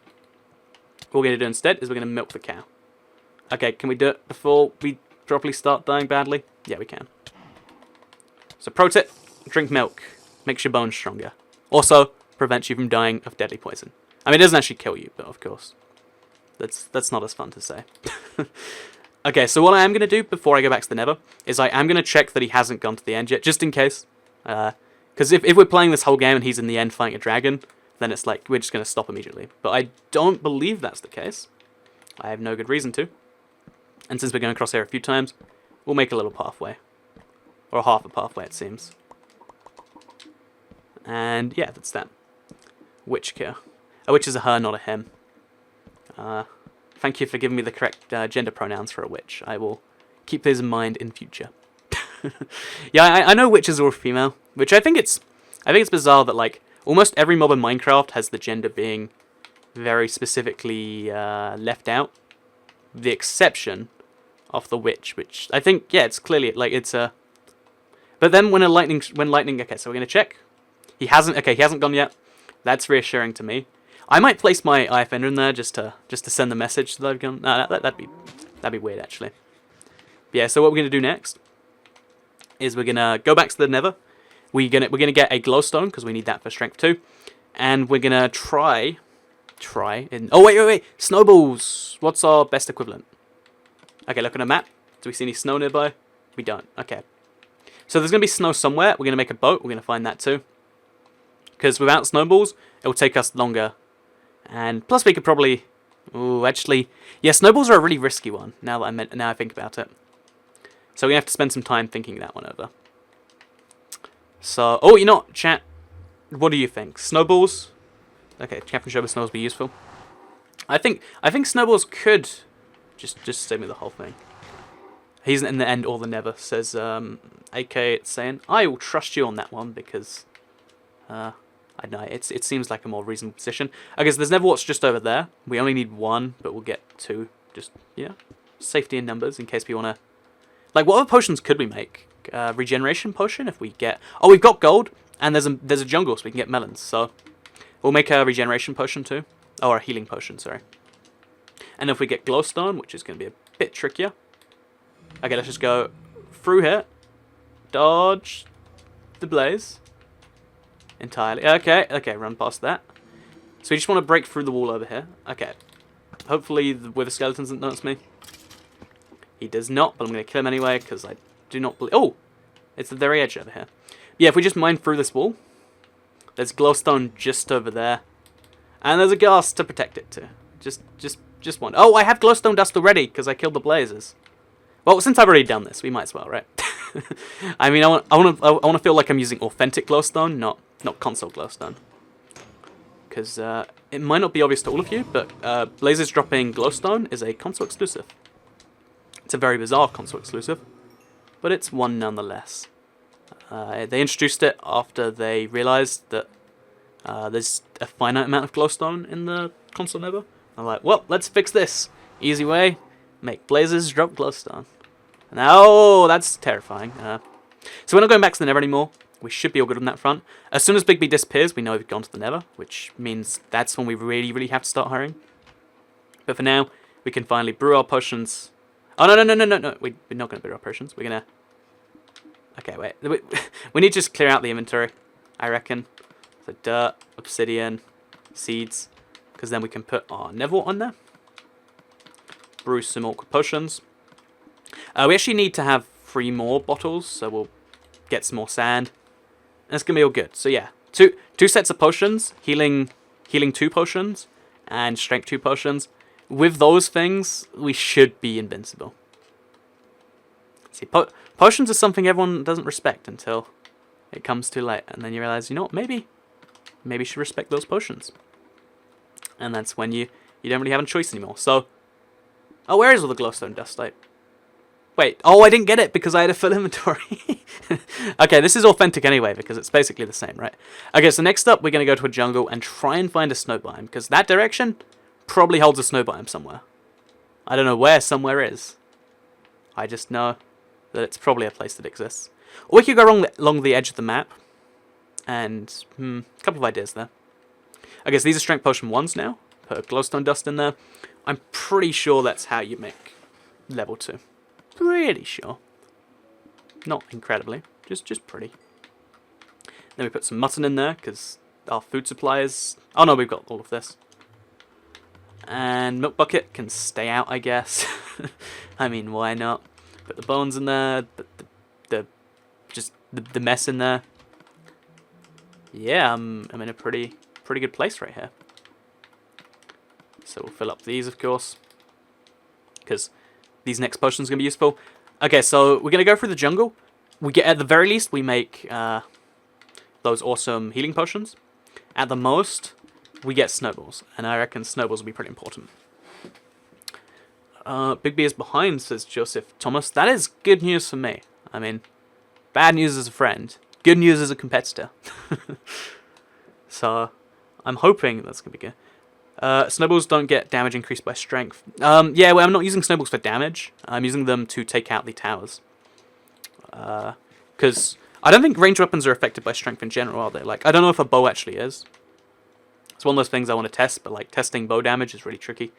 what we're going to do instead is we're going to milk the cow. Okay, can we do it before we properly start dying badly? Yeah, we can. So pro tip, drink milk. Makes your bones stronger. Also, prevents you from dying of deadly poison. I mean, it doesn't actually kill you, but of course. That's not as fun to say. Okay, so what I am going to do before I go back to the Nether is I am going to check that he hasn't gone to the end yet, just in case. Because if we're playing this whole game and he's in the end fighting a dragon, then it's like we're just going to stop immediately. But I don't believe that's the case. I have no good reason to. And since we're going across here a few times, we'll make a little pathway. Or half a pathway, it seems. And yeah, that's that. Witch here. A witch is a her, not a him. Thank you for giving me the correct gender pronouns for a witch. I will keep those in mind in future. Yeah, I know witches are female, which I think it's bizarre that like almost every mob in Minecraft has the gender being very specifically left out. The exception of the witch, which I think it's clearly like it's a. But then when lightning, okay, so we're gonna check. He hasn't gone yet. That's reassuring to me. I might place my IF Ender in there just to send the message that I've gone. No, that'd be weird actually. But yeah, so what we're gonna do next is we're gonna go back to the Nether. We're gonna get a glowstone because we need that for strength 2, and we're gonna try. Oh wait! Snowballs. What's our best equivalent? Okay, look at a map. Do we see any snow nearby? We don't. Okay. So there's gonna be snow somewhere. We're gonna make a boat. We're gonna find that too. Because without snowballs, it will take us longer. And plus we could probably... Ooh, actually... Yeah, snowballs are a really risky one, now I think about it. So we have to spend some time thinking that one over. So... Oh, you know what, chat? What do you think? Snowballs? Okay, Captain Showbiz snowballs be useful. I think snowballs could... Just save me the whole thing. He's in the end or the Nether, says AK. It's saying, I will trust you on that one because... I don't know, it seems like a more reasonable position. Okay, so there's Nether warts just over there. We only need 1, but we'll get 2. Just, yeah, safety in numbers in case we want to... Like, what other potions could we make? Regeneration potion if we get... Oh, we've got gold, and there's a jungle, so we can get melons. So we'll make a regeneration potion too. Oh, or a healing potion, sorry. And if we get glowstone, which is going to be a bit trickier. Okay, let's just go through here. Dodge the blaze. Entirely. Okay, run past that. So we just want to break through the wall over here. Okay. Hopefully the wither skeleton doesn't notice me. He does not, but I'm going to kill him anyway, because I do not believe... Oh! It's the very edge over here. Yeah, if we just mine through this wall, there's glowstone just over there. And there's a ghast to protect it too. Just one. Oh, I have glowstone dust already, because I killed the blazes. Well, since I've already done this, we might as well, right? I mean, I want to feel like I'm using authentic glowstone, not console glowstone. Because it might not be obvious to all of you, but blazes dropping glowstone is a console exclusive. It's a very bizarre console exclusive, but it's one nonetheless. They introduced it after they realized that there's a finite amount of glowstone in the console Nether. I'm like, well, let's fix this. Easy way, make blazes drop glowstone. Now, that's terrifying. So we're not going back to the Nether anymore. We should be all good on that front. As soon as BigB disappears, we know we've gone to the Nether, which means that's when we really have to start hurrying. But for now, we can finally brew our potions. Oh, no. We're not going to brew our potions. We're going to... Okay, wait. We need to just clear out the inventory, I reckon. So dirt, obsidian, seeds, because then we can put our Nether on there. Brew some awkward potions. We actually need to have 3 more bottles, so we'll get some more sand. And it's going to be all good. So yeah, two sets of potions, healing 2 potions, and strength 2 potions. With those things, we should be invincible. See, potions are something everyone doesn't respect until it comes too late. And then you realize, you know what, maybe you should respect those potions. And that's when you don't really have a choice anymore. So, oh, where is all the glowstone dust? Wait, oh, I didn't get it because I had a full inventory. Okay, this is authentic anyway because it's basically the same, right? Okay, so next up we're going to go to a jungle and try and find a snow biome because that direction probably holds a snow biome somewhere. I don't know where somewhere is. I just know that it's probably a place that exists. Or we could go along the edge of the map. And, a couple of ideas there. Okay, so these are strength potion 1s now. Put glowstone dust in there. I'm pretty sure that's how you make level 2. Pretty sure. Not incredibly, just pretty. Then we put some mutton in there, because our food supply is... Oh no, we've got all of this. And milk bucket can stay out, I guess. I mean, why not? Put the bones in there, put the mess in there. Yeah, I'm in a pretty good place right here. So we'll fill up these, of course, because these next potions are going to be useful. Okay, so we're going to go through the jungle. At the very least, we make those awesome healing potions. At the most, we get snowballs, and I reckon snowballs will be pretty important. BigB is behind, says Joseph Thomas. That is good news for me. I mean, bad news as a friend, good news as a competitor. So, I'm hoping that's going to be good. Snowballs don't get damage increased by strength. Yeah, well, I'm not using snowballs for damage. I'm using them to take out the towers. Because I don't think ranged weapons are affected by strength in general, are they? Like, I don't know if a bow actually is. It's one of those things I want to test, but like testing bow damage is really tricky.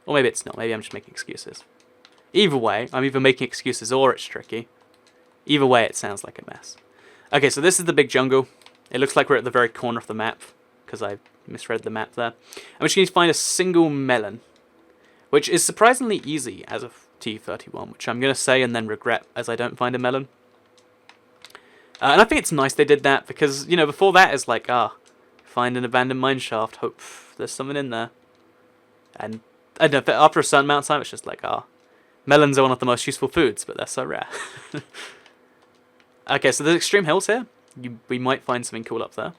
Or maybe it's not. Maybe I'm just making excuses. Either way, I'm either making excuses or it's tricky. Either way, it sounds like a mess. Okay, so this is the big jungle. It looks like we're at the very corner of the map, because I misread the map there. And we just need to find a single melon, which is surprisingly easy as of TU31, which I'm going to say and then regret as I don't find a melon. And I think it's nice they did that, because, you know, before that it's like, find an abandoned mineshaft, hope there's something in there. And I don't know, after a certain amount of time it's just like, melons are one of the most useful foods, but they're so rare. Okay, so there's extreme hills here. We might find something cool up there.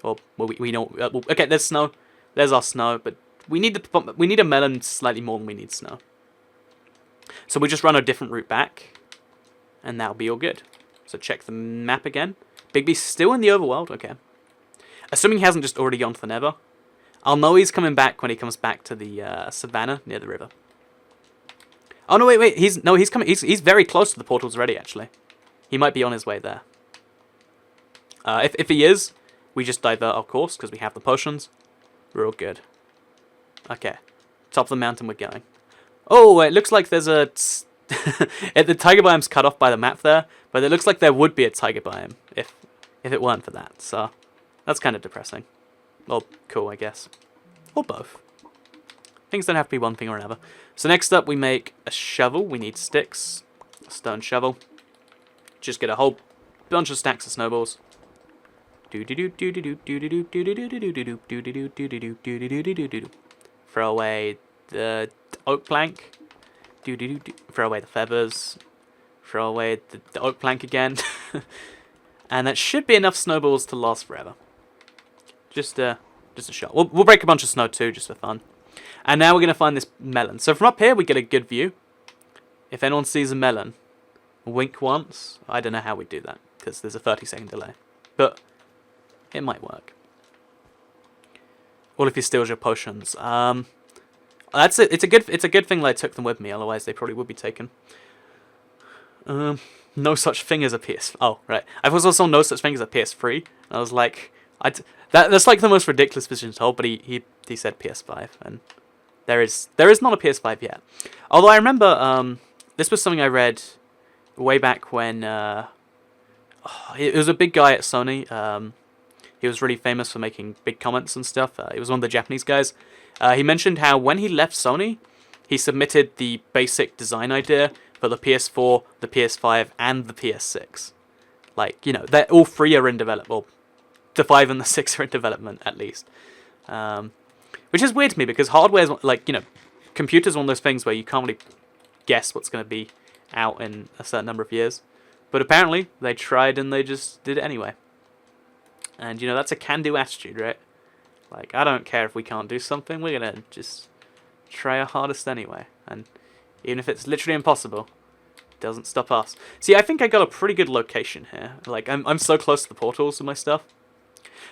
Or, well, we know... okay, there's snow. There's our snow, but we need a melon slightly more than we need snow. So we just run a different route back, and that'll be all good. So check the map again. BigB's still in the overworld, okay. Assuming he hasn't just already gone to the Nether. I'll know he's coming back when he comes back to the savannah near the river. Oh no, wait, he's coming. He's very close to the portals already. Actually, he might be on his way there. If he is, we just divert our course because we have the potions. We're all good. Okay, top of the mountain we're going. Oh, it looks like there's a... the tiger biome's cut off by the map there, but it looks like there would be a tiger biome if it weren't for that. So that's kind of depressing. Well, cool, I guess. Or both. Things don't have to be one thing or another. So next up we make a shovel. We need sticks. A stone shovel. Just get a whole bunch of stacks of snowballs. Throw away the oak plank. Throw away the feathers. Throw away the oak plank again. And that should be enough snowballs to last forever. Just a shot. We'll break a bunch of snow too, just for fun. And now we're going to find this melon. So from up here we get a good view. If anyone sees a melon, wink once. I don't know how we do that, because there's a 30-second delay. But it might work. Or if he steals your potions. That's it. It's a good thing that I took them with me, otherwise they probably would be taken. No such thing as a PS... Oh, right. I also saw no such thing as a PS3. And I was like... That's like the most ridiculous position to hold, but he said PS5, and there is not a PS5 yet. Although I remember this was something I read way back when it was a big guy at Sony. He was really famous for making big comments and stuff. He was one of the Japanese guys. He mentioned how when he left Sony, he submitted the basic design idea for the PS4, the PS5, and the PS6. Like, you know, all three are in development. Well, the 5 and the 6 are in development, at least. Which is weird to me, because hardware is, like, you know, computers are one of those things where you can't really guess what's going to be out in a certain number of years. But apparently, they tried and they just did it anyway. And, you know, that's a can-do attitude, right? Like, I don't care if we can't do something, we're gonna just try our hardest anyway. And even if it's literally impossible, it doesn't stop us. See, I think I got a pretty good location here. Like, I'm so close to the portals with my stuff.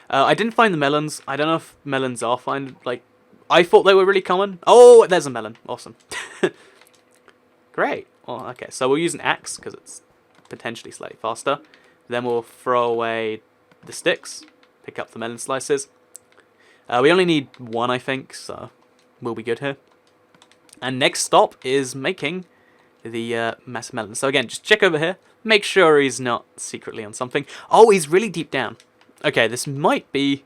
I didn't find the melons. I don't know if melons are like, I thought they were really common. Oh, there's a melon. Awesome. Great. Well, okay, so we'll use an axe, because it's potentially slightly faster. Then we'll throw away the sticks, pick up the melon slices. We only need one, I think, so we'll be good here. And next stop is making the massive melon. So again, just check over here. Make sure he's not secretly on something. Oh, he's really deep down. Okay, this might be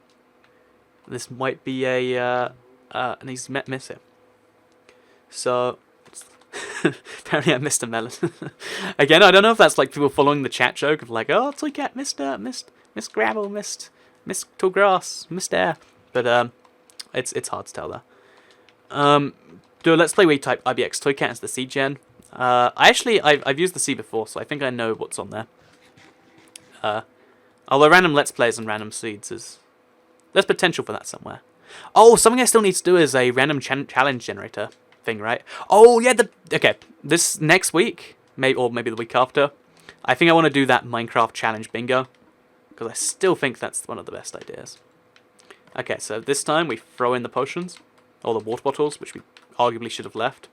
a and he's miss it. So apparently I missed a melon. Again, I don't know if that's like people following the chat joke of like, oh, Toycat missed gravel, missed tall grass, missed air. But it's hard to tell there. Do a Let's Play where you type IBX Toycat as the seed gen. I've used the C before, so I think I know what's on there. Although random Let's Plays and random seeds there's potential for that somewhere. Oh, something I still need to do is a random challenge generator thing, right? Oh yeah, okay. This next week, maybe the week after, I think I want to do that Minecraft challenge bingo, because I still think that's one of the best ideas. Okay, so this time we throw in the potions, or the water bottles, which we arguably should have left.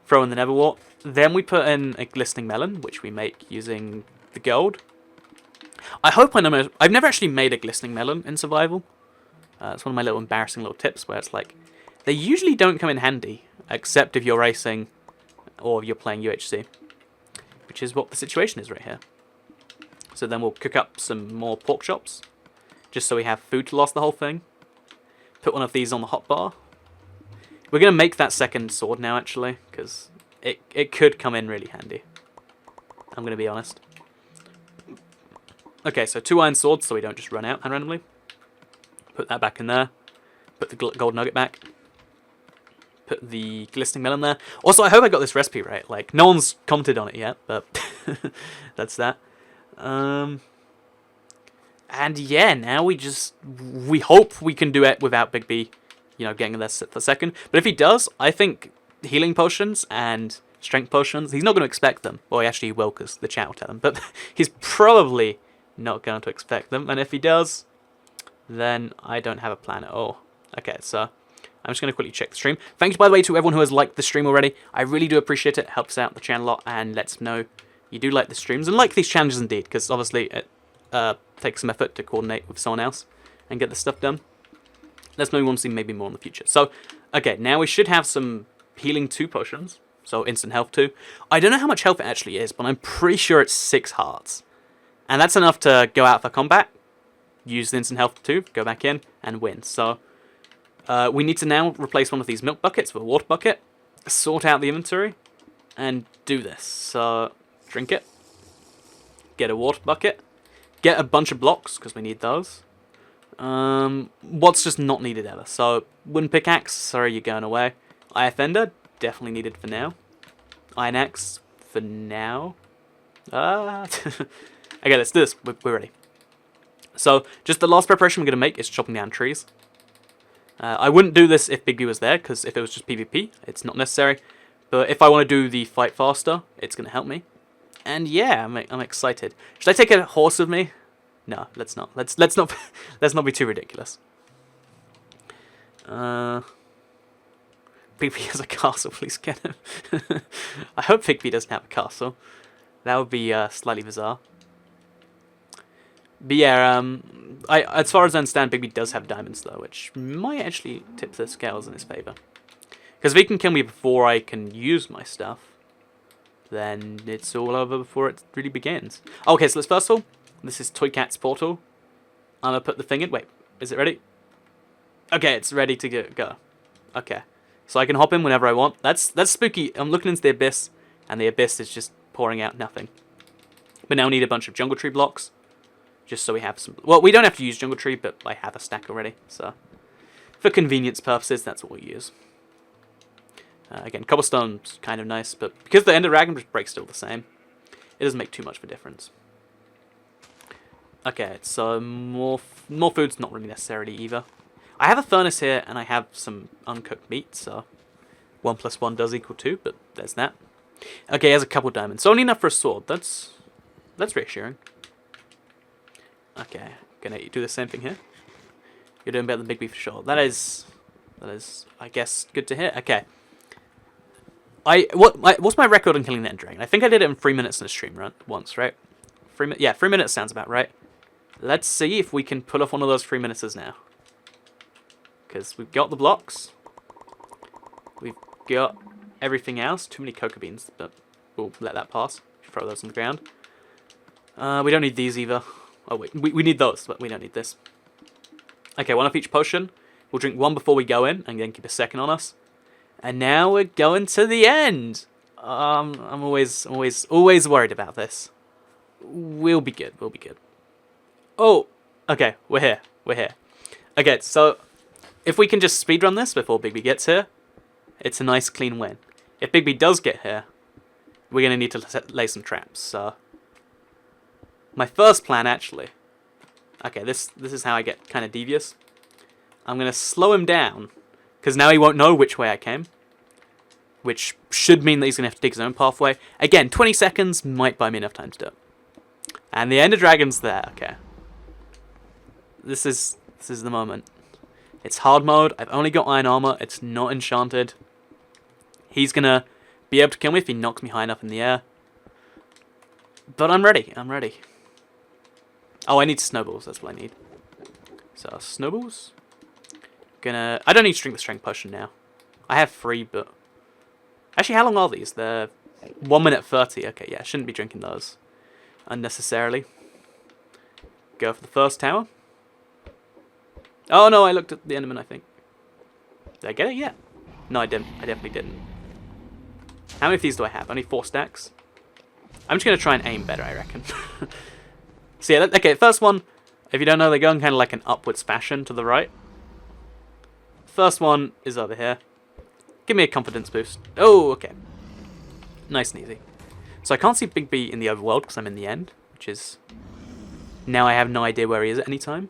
Throw in the Nether wart. Then we put in a glistening melon, which we make using the gold. I hope I know. I've never actually made a glistening melon in survival. It's one of my little embarrassing little tips where it's like, they usually don't come in handy, except if you're racing or you're playing UHC, which is what the situation is right here. So then we'll cook up some more pork chops, just so we have food to last the whole thing. Put one of these on the hotbar. We're going to make that second sword now, actually, because it could come in really handy. I'm going to be honest. Okay, so 2 iron swords, so we don't just run out randomly. Put that back in there. Put the gold nugget back. Put the glistening melon there. Also, I hope I got this recipe right. Like, no one's commented on it yet, but that's that. And yeah, now we hope we can do it without BigB, you know, getting there for second. But if he does, I think healing potions and strength potions, he's not going to expect them. Well, actually he will, because the chat will tell him. But he's probably not going to expect them. And if he does, then I don't have a plan at all. Okay, so I'm just going to quickly check the stream. Thanks, by the way, to everyone who has liked the stream already. I really do appreciate it. It helps out the channel a lot and lets me know you do like the streams and like these challenges indeed, because obviously it takes some effort to coordinate with someone else and get this stuff done. Let's know we want to see maybe more in the future. So, okay, now we should have some healing 2 potions, so instant health 2. I don't know how much health it actually is, but I'm pretty sure it's 6 hearts. And that's enough to go out for combat, use the instant health 2, go back in, and win. So, we need to now replace one of these milk buckets with a water bucket, sort out the inventory, and do this. So, drink it, get a water bucket, get a bunch of blocks, because we need those. What's just not needed ever? So, wooden pickaxe, sorry, you're going away. IF ender, definitely needed for now. Iron axe, for now. Okay, let's do this. We're ready. So, just the last preparation we're going to make is chopping down trees. I wouldn't do this if BigB was there, because if it was just PvP, it's not necessary. But if I want to do the fight faster, it's going to help me. And yeah, I'm excited. Should I take a horse with me? No, let's not. Let's not let's not be too ridiculous. BigB has a castle, please get him. I hope BigB doesn't have a castle. That would be slightly bizarre. But yeah, as far as I understand, BigB does have diamonds though, which might actually tip the scales in his favor. Because if he can kill me before I can use my stuff, then it's all over before it really begins. Okay, so let's first of all, this is Toycat's portal. I'm gonna put the thing in. Wait, is it ready? Okay, it's ready to go. Okay, so I can hop in whenever I want. That's spooky. I'm looking into the abyss, and the abyss is just pouring out nothing. But now we need a bunch of jungle tree blocks, just so we have some. Well, we don't have to use jungle tree, but I have a stack already. So, for convenience purposes, that's what we use. Again, cobblestone's kind of nice, but because the ender dragon breaks still the same, it doesn't make too much of a difference. Okay, so more food's not really necessarily either. I have a furnace here, and I have some uncooked meat, so 1 + 1 does equal 2, but there's that. Okay, he has a couple diamonds, so only enough for a sword. That's reassuring. Okay, gonna do the same thing here. You're doing better than BigB for sure. That is, I guess, good to hear. Okay. What's my record on killing the Ender Dragon? I think I did it in 3 minutes in a stream run once, right? 3 minutes sounds about right. Let's see if we can pull off one of those 3 minutes now. Because we've got the blocks. We've got everything else. Too many cocoa beans, but we'll let that pass. Throw those on the ground. We don't need these either. Oh wait, we need those, but we don't need this. Okay, 1 of each potion. We'll drink 1 before we go in, and then keep a second on us. And now we're going to the end. I'm always worried about this. We'll be good. We'll be good. Oh, okay, we're here. We're here. Okay, so if we can just speedrun this before BigB gets here, it's a nice clean win. If BigB does get here, we're gonna need to lay some traps. So my first plan, actually. Okay, this is how I get kind of devious. I'm gonna slow him down, because now he won't know which way I came. Which should mean that he's going to have to dig his own pathway. Again, 20 seconds might buy me enough time to do it. And the Ender Dragon's there, okay. This is the moment. It's hard mode, I've only got iron armor, it's not enchanted. He's going to be able to kill me if he knocks me high enough in the air. But I'm ready, I'm ready. Oh, I need snowballs, that's what I need. So, snowballs. I don't need strength potion now. I have 3, but... Actually, how long are these? They're 1 minute 30. Okay, yeah, shouldn't be drinking those unnecessarily. Go for the first tower. Oh no, I looked at the Enderman, I think. Did I get it? Yeah. No, I didn't. I definitely didn't. How many of these do I have? Only 4 stacks? I'm just going to try and aim better, I reckon. So yeah, okay, first one, if you don't know, they're going kind of like an upwards fashion to the right. First one is over here. Give me a confidence boost. Oh, okay. Nice and easy. So I can't see BigB in the overworld because I'm in the end, which is... Now I have no idea where he is at any time.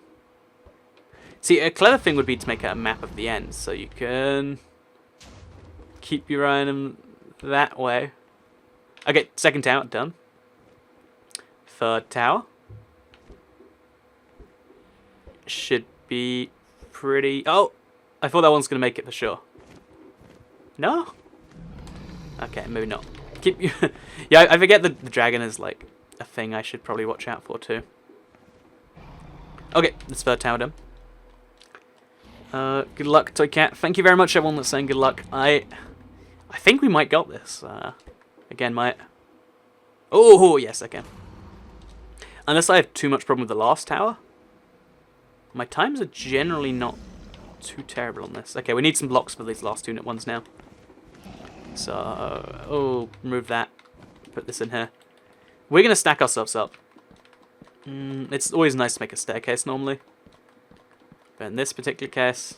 See, a clever thing would be to make a map of the end, so you can keep your eye on him that way. Okay, second tower, done. Third tower. Should be pretty... Oh! I thought that one's going to make it for sure. No? Okay, maybe not. Yeah, I forget the dragon is like a thing I should probably watch out for too. Okay, this third tower done. Good luck, Toy Cat. Thank you very much, everyone that's saying good luck. I think we might got this. Again, might. Oh yes, I can. Unless I have too much problem with the last tower. My times are generally not too terrible on this. Okay, we need some blocks for these last 2 ones now. So, oh, remove that. Put this in here. We're going to stack ourselves up. It's always nice to make a staircase normally. But in this particular case...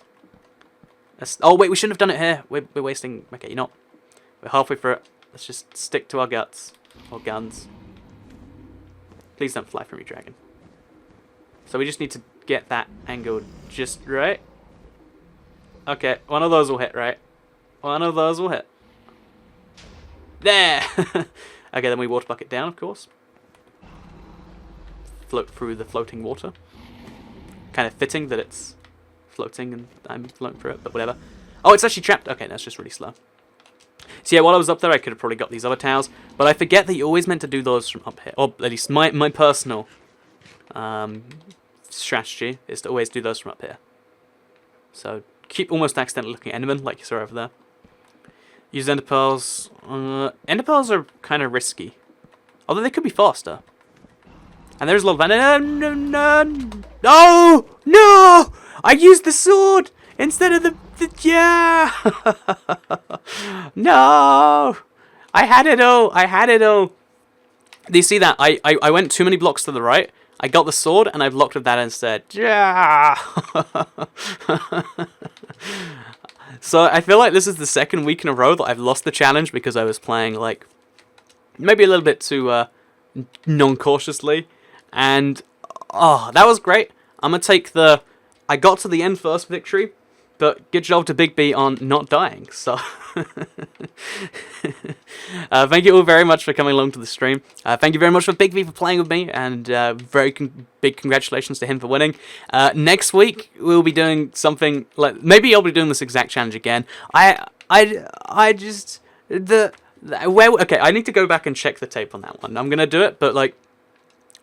Oh, wait, we shouldn't have done it here. We're wasting... Okay, you know what? We're halfway through it. Let's just stick to our guts. Or guns. Please don't fly from me, dragon. So we just need to get that angled just right. Okay, one of those will hit, right? One of those will hit. There! Okay, then we water bucket down, of course. Float through the floating water. Kind of fitting that it's floating and I'm floating through it, but whatever. Oh, it's actually trapped. Okay, that's just really slow. So yeah, while I was up there, I could have probably got these other towers, but I forget that you always meant to do those from up here. Or at least my personal strategy is to always do those from up here. So keep almost accidentally looking at Enderman, like you saw over there. Use Ender Pearls. Ender Pearls are kind of risky. Although they could be faster. And there's a lot of... No! No! I used the sword instead of the yeah! No! I had it all! I had it all! Do you see that? I went too many blocks to the right. I got the sword and I blocked with that instead. Yeah! So I feel like this is the second week in a row that I've lost the challenge because I was playing like maybe a little bit too non-cautiously, and oh, that was great. I'm gonna take the I got to the end first victory, but good job to BigB on not dying. So thank you all very much for coming along to the stream. Thank you very much for BigB for playing with me, and big congratulations to him for winning. Next week we'll be doing something like maybe I'll be doing this exact challenge again. I just where okay, I need to go back and check the tape on that one. I'm gonna do it, but like,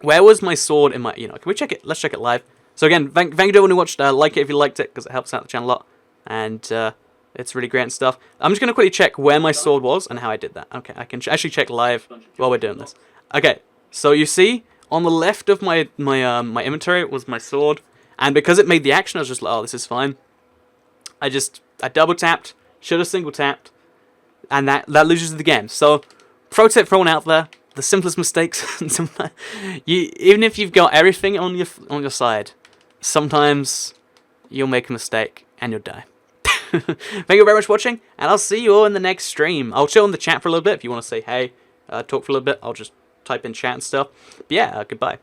where was my sword in my? Can we check it? Let's check it live. So again, thank you to everyone who watched. Like it if you liked it, because it helps out the channel a lot, and it's really great and stuff. I'm just gonna quickly check where my sword was and how I did that. Okay, I can actually check live while we're doing this. Okay, so you see on the left of my inventory was my sword, and because it made the action, I was just like, oh, this is fine. I double tapped, should have single tapped, and that loses the game. So, pro tip for everyone out there: the simplest mistakes. Even if you've got everything on your side, sometimes you'll make a mistake and you'll die. Thank you very much for watching, and I'll see you all in the next stream. I'll chill in the chat for a little bit if you want to say hey, talk for a little bit. I'll just type in chat and stuff. But yeah, goodbye.